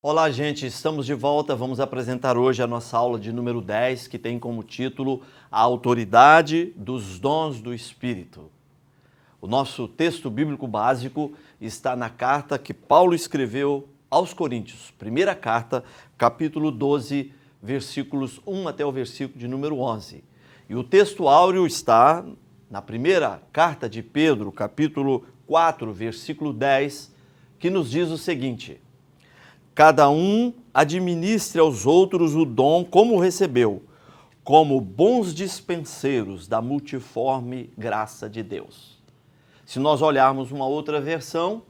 Olá, gente, estamos de volta. Vamos apresentar hoje a nossa aula de número 10, que tem como título A Autoridade dos Dons do Espírito. O nosso texto bíblico básico está na carta que Paulo escreveu aos Coríntios, primeira carta, capítulo 12, versículos 1 até o versículo de número 11. E o texto áureo está na primeira carta de Pedro, capítulo 4, versículo 10, que nos diz o seguinte: cada um administre aos outros o dom como recebeu, como bons dispenseiros da multiforme graça de Deus. Se nós olharmos uma outra versão,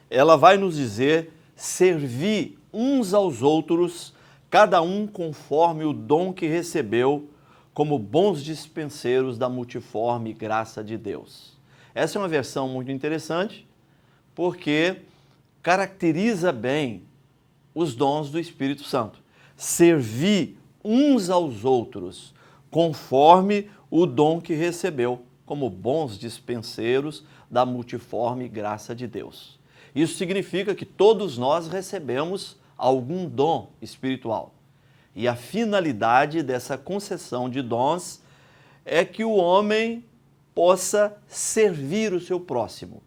ela vai nos dizer servir uns aos outros, cada um conforme o dom que recebeu, como bons dispenseiros da multiforme graça de Deus. Essa é uma versão muito interessante, porque caracteriza bem os dons do Espírito Santo. Servir uns aos outros conforme o dom que recebeu, como bons dispenseiros da multiforme graça de Deus. Isso significa que todos nós recebemos algum dom espiritual. E a finalidade dessa concessão de dons é que o homem possa servir o seu próximo.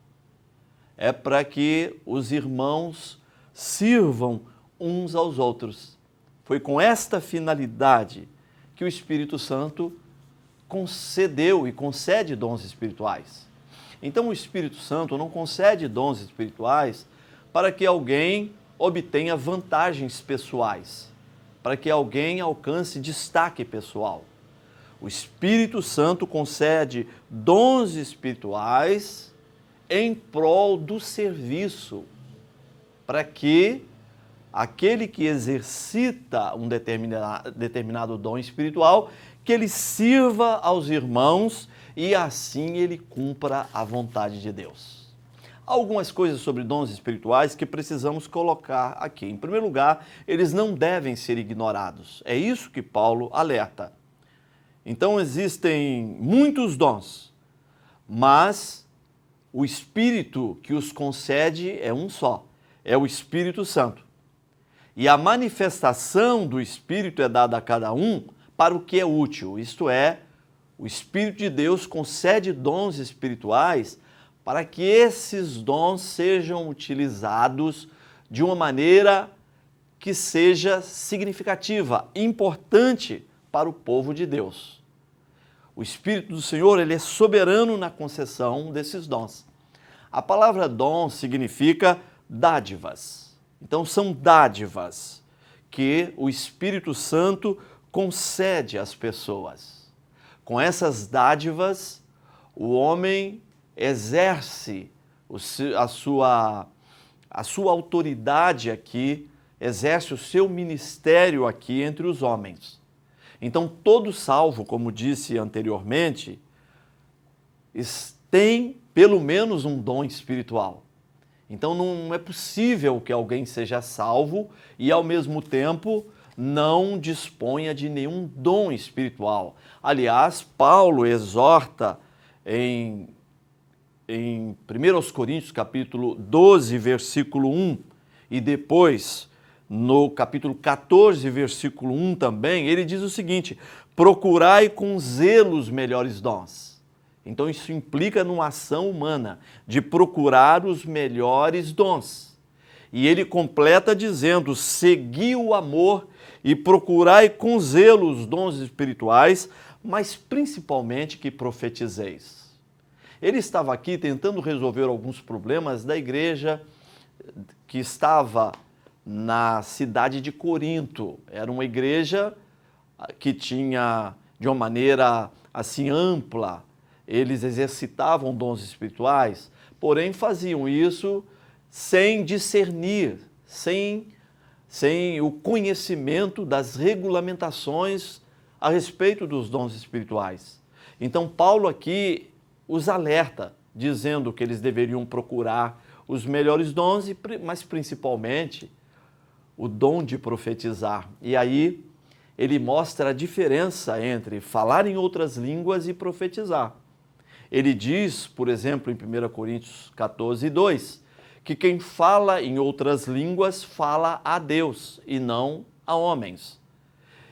É para que os irmãos sirvam uns aos outros. Foi com esta finalidade que o Espírito Santo concedeu e concede dons espirituais. Então o Espírito Santo não concede dons espirituais para que alguém obtenha vantagens pessoais, para que alguém alcance destaque pessoal. O Espírito Santo concede dons espirituais em prol do serviço, para que aquele que exercita um determinado dom espiritual, que ele sirva aos irmãos e assim ele cumpra a vontade de Deus. Há algumas coisas sobre dons espirituais que precisamos colocar aqui. Em primeiro lugar, eles não devem ser ignorados. É isso que Paulo alerta. Então existem muitos dons, mas o Espírito que os concede é um só, é o Espírito Santo. E a manifestação do Espírito é dada a cada um para o que é útil, isto é, o Espírito de Deus concede dons espirituais para que esses dons sejam utilizados de uma maneira que seja significativa, importante para o povo de Deus. O Espírito do Senhor, ele é soberano na concessão desses dons. A palavra dom significa dádivas. Então, são dádivas que o Espírito Santo concede às pessoas. Com essas dádivas, o homem exerce a sua autoridade aqui, exerce o seu ministério aqui entre os homens. Então, todo salvo, como disse anteriormente, tem pelo menos um dom espiritual. Então não é possível que alguém seja salvo e ao mesmo tempo não disponha de nenhum dom espiritual. Aliás, Paulo exorta em 1 Coríntios capítulo 12, versículo 1, e depois no capítulo 14, versículo 1 também, ele diz o seguinte: procurai com zelo os melhores dons. Então isso implica numa ação humana, de procurar os melhores dons. E ele completa dizendo: segui o amor e procurai com zelo os dons espirituais, mas principalmente que profetizeis. Ele estava aqui tentando resolver alguns problemas da igreja que estava na cidade de Corinto. Era uma igreja que tinha, de uma maneira assim ampla, eles exercitavam dons espirituais, porém faziam isso sem discernir, sem o conhecimento das regulamentações a respeito dos dons espirituais. Então Paulo aqui os alerta, dizendo que eles deveriam procurar os melhores dons, mas principalmente o dom de profetizar. E aí ele mostra a diferença entre falar em outras línguas e profetizar. Ele diz, por exemplo, em 1 Coríntios 14, 2, que quem fala em outras línguas fala a Deus e não a homens.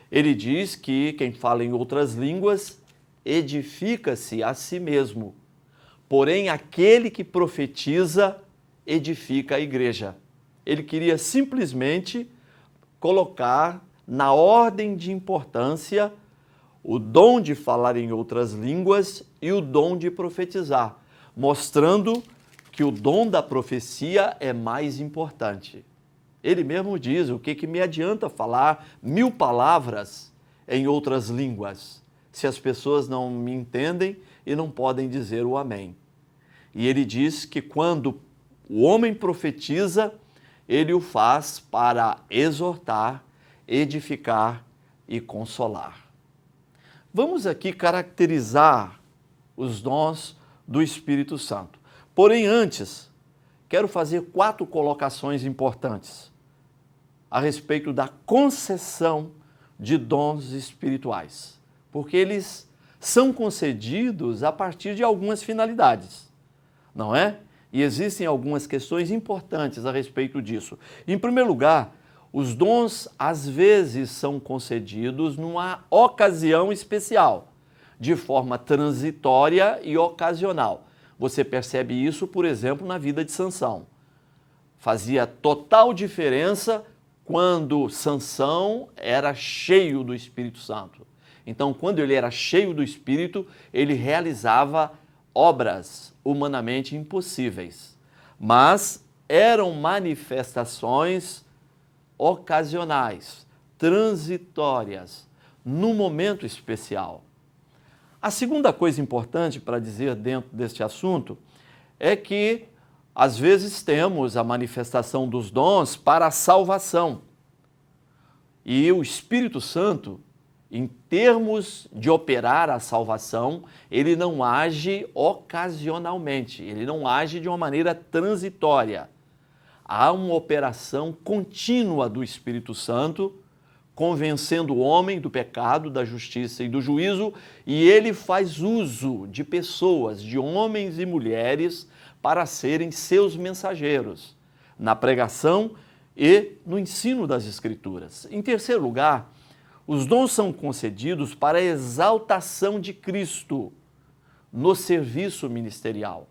Ele diz que quem fala em outras línguas edifica-se a si mesmo, porém aquele que profetiza edifica a igreja. Ele queria simplesmente colocar na ordem de importância o dom de falar em outras línguas e o dom de profetizar, mostrando que o dom da profecia é mais importante. Ele mesmo diz: o que me adianta falar 1000 palavras em outras línguas, se as pessoas não me entendem e não podem dizer o amém? E ele diz que quando o homem profetiza, ele o faz para exortar, edificar e consolar. Vamos aqui caracterizar os dons do Espírito Santo. Porém, antes, quero fazer 4 colocações importantes a respeito da concessão de dons espirituais, porque eles são concedidos a partir de algumas finalidades, não é? E existem algumas questões importantes a respeito disso. Em primeiro lugar, os dons às vezes são concedidos numa ocasião especial, de forma transitória e ocasional. Você percebe isso, por exemplo, na vida de Sansão. Fazia total diferença quando Sansão era cheio do Espírito Santo. Então, quando ele era cheio do Espírito, ele realizava obras humanamente impossíveis, mas eram manifestações ocasionais, transitórias, num momento especial. A segunda coisa importante para dizer dentro deste assunto é que, às vezes, temos a manifestação dos dons para a salvação. E o Espírito Santo, em termos de operar a salvação, ele não age ocasionalmente, ele não age de uma maneira transitória. Há uma operação contínua do Espírito Santo, convencendo o homem do pecado, da justiça e do juízo, e ele faz uso de pessoas, de homens e mulheres, para serem seus mensageiros, na pregação e no ensino das Escrituras. Em terceiro lugar, os dons são concedidos para a exaltação de Cristo no serviço ministerial.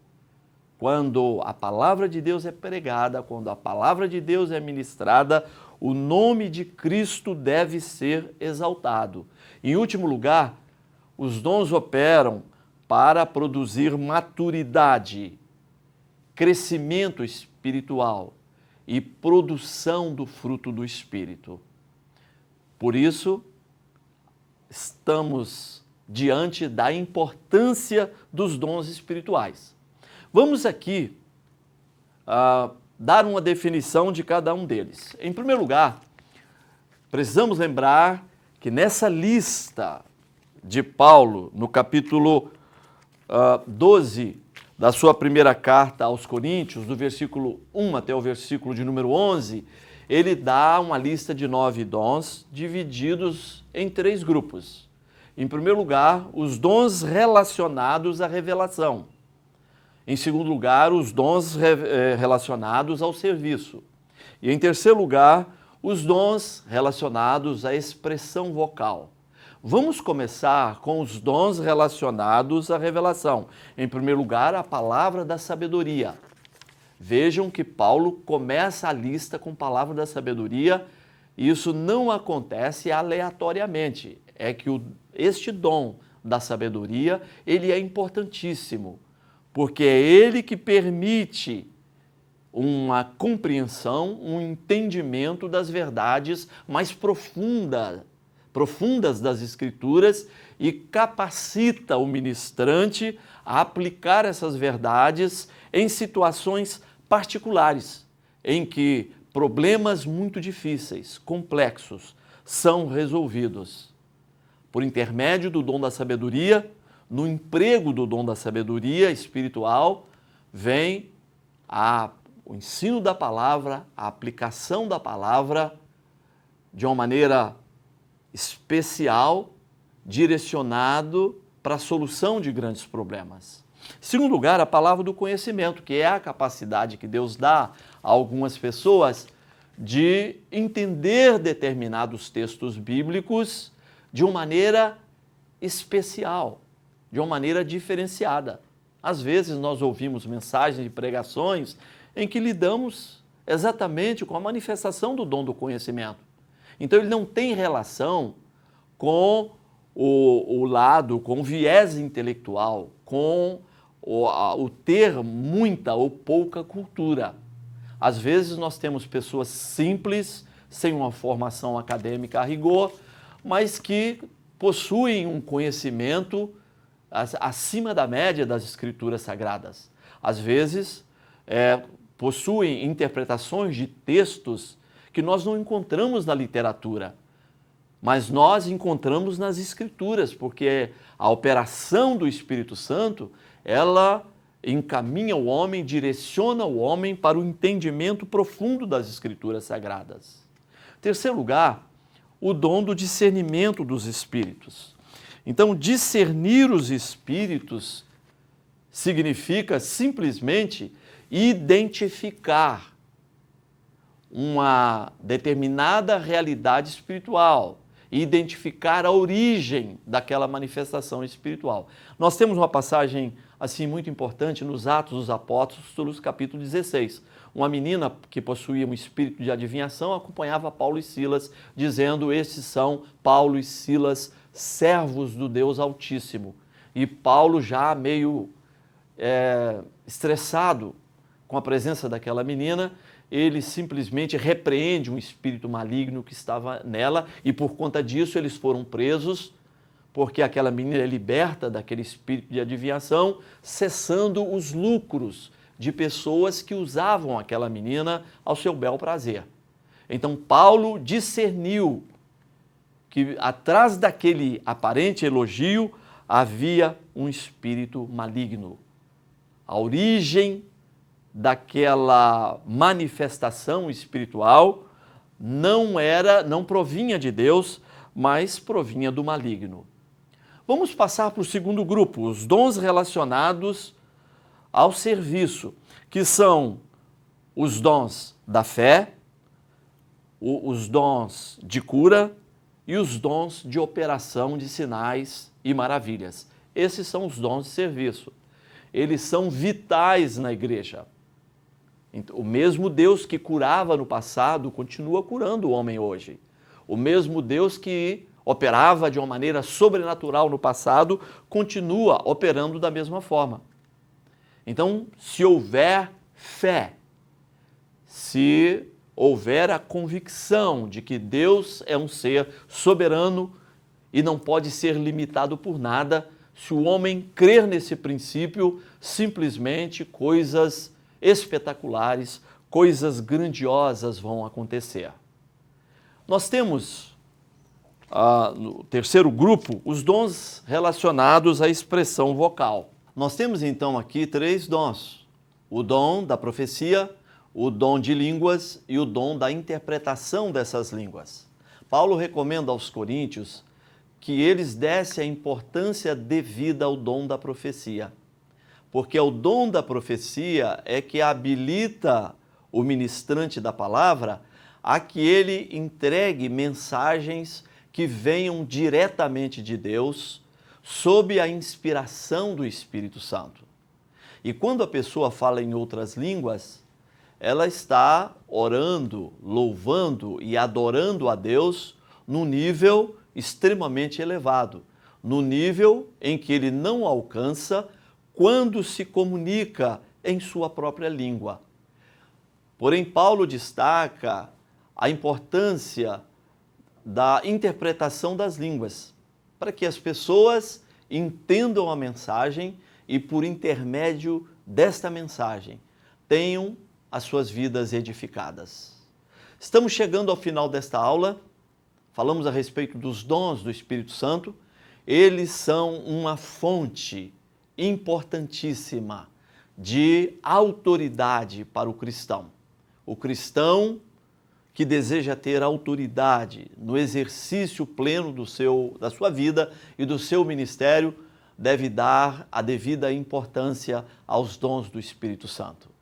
Quando a palavra de Deus é pregada, quando a palavra de Deus é ministrada, o nome de Cristo deve ser exaltado. Em último lugar, os dons operam para produzir maturidade, crescimento espiritual e produção do fruto do Espírito. Por isso, estamos diante da importância dos dons espirituais. Vamos aqui dar uma definição de cada um deles. Em primeiro lugar, precisamos lembrar que nessa lista de Paulo, no capítulo 12 da sua primeira carta aos Coríntios, do versículo 1 até o versículo de número 11, ele dá uma lista de 9 dons divididos em 3 grupos. Em primeiro lugar, os dons relacionados à revelação. Em segundo lugar, os dons relacionados ao serviço. E em terceiro lugar, os dons relacionados à expressão vocal. Vamos começar com os dons relacionados à revelação. Em primeiro lugar, a palavra da sabedoria. Vejam que Paulo começa a lista com palavra da sabedoria, e isso não acontece aleatoriamente. É que este dom da sabedoria, ele é importantíssimo, porque é ele que permite uma compreensão, um entendimento das verdades mais profundas das Escrituras e capacita o ministrante a aplicar essas verdades em situações particulares, em que problemas muito difíceis, complexos, são resolvidos. Por intermédio do dom da sabedoria, no emprego do dom da sabedoria espiritual, vem o ensino da palavra, a aplicação da palavra de uma maneira especial, direcionado para a solução de grandes problemas. Segundo lugar, a palavra do conhecimento, que é a capacidade que Deus dá a algumas pessoas de entender determinados textos bíblicos de uma maneira especial, de uma maneira diferenciada. Às vezes nós ouvimos mensagens e pregações em que lidamos exatamente com a manifestação do dom do conhecimento. Então ele não tem relação com o lado, com o viés intelectual, com o ter muita ou pouca cultura. Às vezes nós temos pessoas simples, sem uma formação acadêmica a rigor, mas que possuem um conhecimento acima da média das Escrituras Sagradas. Às vezes possuem interpretações de textos que nós não encontramos na literatura, mas nós encontramos nas Escrituras, porque a operação do Espírito Santo, ela encaminha o homem, direciona o homem para o entendimento profundo das Escrituras Sagradas. Em terceiro lugar, o dom do discernimento dos espíritos. Então, discernir os espíritos significa simplesmente identificar uma determinada realidade espiritual, identificar a origem daquela manifestação espiritual. Nós temos uma passagem assim muito importante nos Atos dos Apóstolos, capítulo 16. Uma menina que possuía um espírito de adivinhação acompanhava Paulo e Silas, dizendo: estes são Paulo e Silas, servos do Deus Altíssimo. E Paulo, já meio estressado com a presença daquela menina, ele simplesmente repreende um espírito maligno que estava nela, e por conta disso eles foram presos, porque aquela menina é liberta daquele espírito de adivinhação, cessando os lucros de pessoas que usavam aquela menina ao seu bel prazer. Então Paulo discerniu que atrás daquele aparente elogio havia um espírito maligno. A origem daquela manifestação espiritual não provinha de Deus, mas provinha do maligno. Vamos passar para o segundo grupo, os dons relacionados ao serviço, que são os dons da fé, os dons de cura e os dons de operação de sinais e maravilhas. Esses são os dons de serviço. Eles são vitais na igreja. O mesmo Deus que curava no passado continua curando o homem hoje. O mesmo Deus que operava de uma maneira sobrenatural no passado continua operando da mesma forma. Então, se houver fé, se houver a convicção de que Deus é um ser soberano e não pode ser limitado por nada, se o homem crer nesse princípio, simplesmente coisas espetaculares, coisas grandiosas vão acontecer. Nós temos, no terceiro grupo, os dons relacionados à expressão vocal. Nós temos então aqui 3 dons: o dom da profecia, o dom de línguas e o dom da interpretação dessas línguas. Paulo recomenda aos coríntios que eles dessem a importância devida ao dom da profecia, porque o dom da profecia é que habilita o ministrante da palavra a que ele entregue mensagens que venham diretamente de Deus, sob a inspiração do Espírito Santo. E quando a pessoa fala em outras línguas, ela está orando, louvando e adorando a Deus num nível extremamente elevado, no nível em que ele não alcança quando se comunica em sua própria língua. Porém, Paulo destaca a importância da interpretação das línguas, para que as pessoas entendam a mensagem e, por intermédio desta mensagem, tenham as suas vidas edificadas. Estamos chegando ao final desta aula. Falamos a respeito dos dons do Espírito Santo. Eles são uma fonte importantíssima de autoridade para o cristão. O cristão que deseja ter autoridade no exercício pleno da sua vida e do seu ministério, deve dar a devida importância aos dons do Espírito Santo.